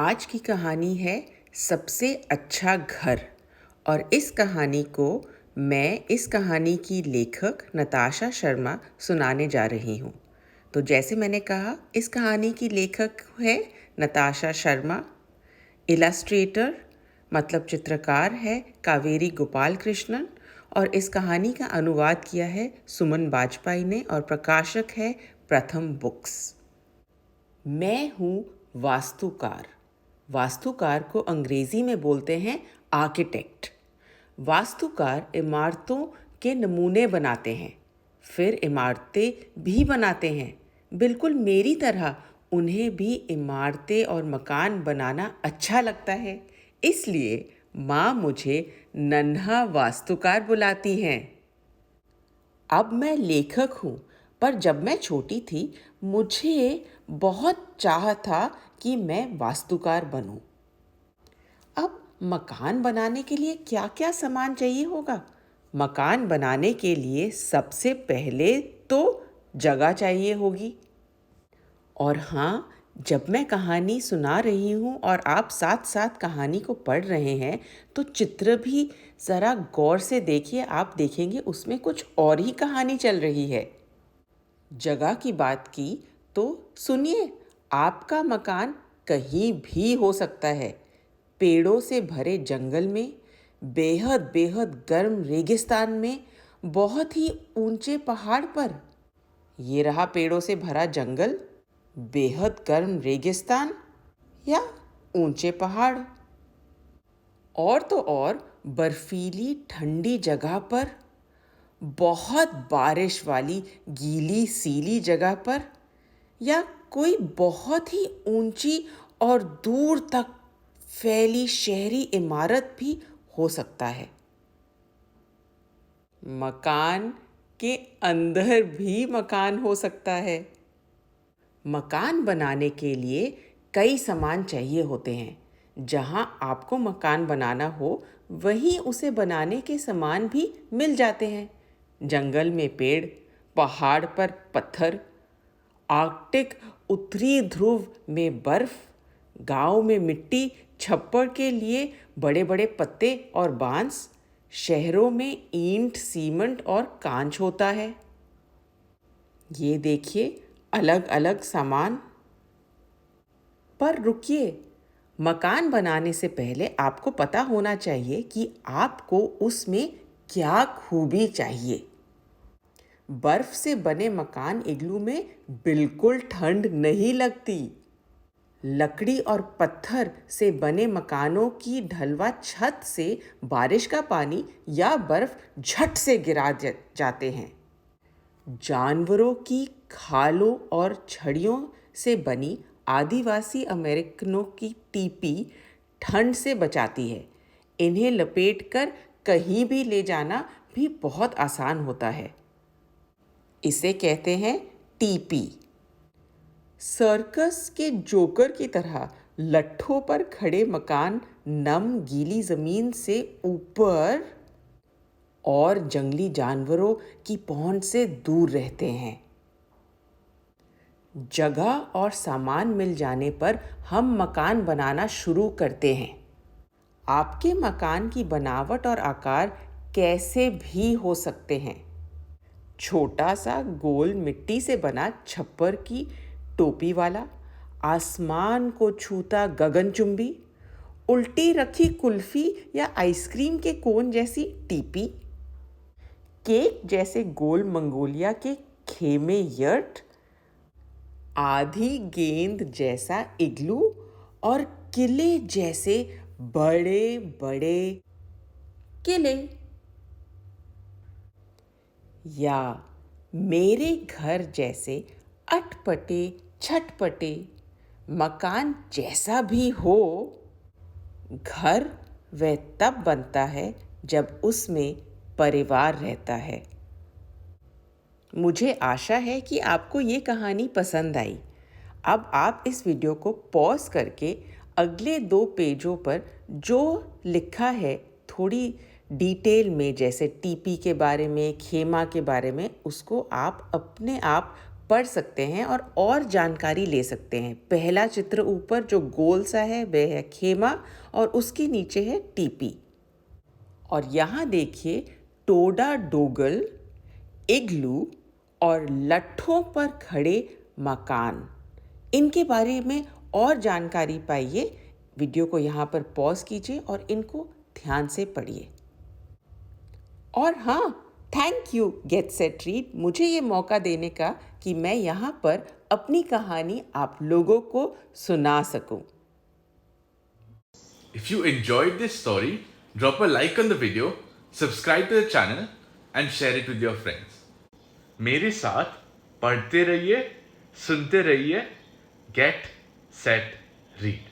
आज की कहानी है सबसे अच्छा घर। और इस कहानी को इस कहानी की लेखक नताशा शर्मा सुनाने जा रही हूँ। तो जैसे मैंने कहा, इस कहानी की लेखक है नताशा शर्मा। इलस्ट्रेटर मतलब चित्रकार है कावेरी गोपाल कृष्णन। और इस कहानी का अनुवाद किया है सुमन बाजपाई ने और प्रकाशक है प्रथम बुक्स। मैं हूँ वास्तुकार। वास्तुकार को अंग्रेजी में बोलते हैं आर्किटेक्ट। वास्तुकार इमारतों के नमूने बनाते हैं, फिर इमारतें भी बनाते हैं। बिल्कुल मेरी तरह उन्हें भी इमारतें और मकान बनाना अच्छा लगता है, इसलिए माँ मुझे नन्हा वास्तुकार बुलाती हैं। अब मैं लेखक हूँ, पर जब मैं छोटी थी मुझे बहुत चाह था कि मैं वास्तुकार बनूं। अब मकान बनाने के लिए क्या क्या सामान चाहिए होगा? मकान बनाने के लिए सबसे पहले तो जगह चाहिए होगी। और हाँ, जब मैं कहानी सुना रही हूँ और आप साथ साथ कहानी को पढ़ रहे हैं तो चित्र भी ज़रा गौर से देखिए। आप देखेंगे उसमें कुछ और ही कहानी चल रही है। जगह की बात की तो सुनिए, आपका मकान कहीं भी हो सकता है। पेड़ों से भरे जंगल में, बेहद बेहद गर्म रेगिस्तान में, बहुत ही ऊंचे पहाड़ पर। ये रहा पेड़ों से भरा जंगल, बेहद गर्म रेगिस्तान या ऊंचे पहाड़। और तो और बर्फीली ठंडी जगह पर, बहुत बारिश वाली गीली सीली जगह पर, या कोई बहुत ही ऊंची और दूर तक फैली शहरी इमारत भी हो सकता है। मकान के अंदर भी मकान हो सकता है। मकान बनाने के लिए कई सामान चाहिए होते हैं। जहां आपको मकान बनाना हो वहीं उसे बनाने के सामान भी मिल जाते हैं। जंगल में पेड़, पहाड़ पर पत्थर, आर्कटिक उत्तरी ध्रुव में बर्फ, गांव में मिट्टी, छप्पर के लिए बड़े बड़े पत्ते और बांस, शहरों में ईंट, सीमेंट और कांच होता है। ये देखिए अलग अलग सामान। पर रुकिए, मकान बनाने से पहले आपको पता होना चाहिए कि आपको उसमें क्या खूबी चाहिए। बर्फ से बने मकान इग्लू में बिल्कुल ठंड नहीं लगती। लकड़ी और पत्थर से बने मकानों की ढलवा छत से बारिश का पानी या बर्फ झट से गिरा जाते हैं। जानवरों की खालों और छड़ियों से बनी आदिवासी अमेरिकनों की टीपी ठंड से बचाती है। इन्हें लपेटकर कहीं भी ले जाना भी बहुत आसान होता है। इसे कहते हैं टीपी। सर्कस के जोकर की तरह लट्ठों पर खड़े मकान नम गीली जमीन से ऊपर और जंगली जानवरों की पहुंच से दूर रहते हैं। जगह और सामान मिल जाने पर हम मकान बनाना शुरू करते हैं। आपके मकान की बनावट और आकार कैसे भी हो सकते हैं। छोटा सा गोल मिट्टी से बना छप्पर की टोपी वाला, आसमान को छूता गगनचुंबी, उल्टी रखी कुल्फी या आइसक्रीम के कोन जैसी टीपी, केक जैसे गोल मंगोलिया के खेमे यर्ट, आधी गेंद जैसा इग्लू और किले जैसे बड़े बड़े किले। या मेरे घर जैसे अटपटे छटपटे मकान जैसा भी हो। घर वह तब बनता है जब उसमें परिवार रहता है। मुझे आशा है कि आपको ये कहानी पसंद आई। अब आप इस वीडियो को पॉज करके अगले 2 पेजों पर जो लिखा है थोड़ी डिटेल में, जैसे टीपी के बारे में, खेमा के बारे में, उसको आप अपने आप पढ़ सकते हैं और जानकारी ले सकते हैं। पहला चित्र ऊपर जो गोल सा है वह है खेमा और उसके नीचे है टीपी। और यहाँ देखिए टोडा डोगल, इग्लू और लट्ठों पर खड़े मकान। इनके बारे में और जानकारी पाइए। वीडियो को यहाँ पर पॉज कीजिए और इनको ध्यान से पढ़िए। और हाँ, thank you get set read, मुझे ये मौका देने का कि मैं यहाँ पर अपनी कहानी आप लोगों को सुना सकूं। If you enjoyed this story, drop a like on the video, subscribe to the channel and share it with your friends. मेरे साथ पढ़ते रहिए, सुनते रहिए, गेट सेट रीड।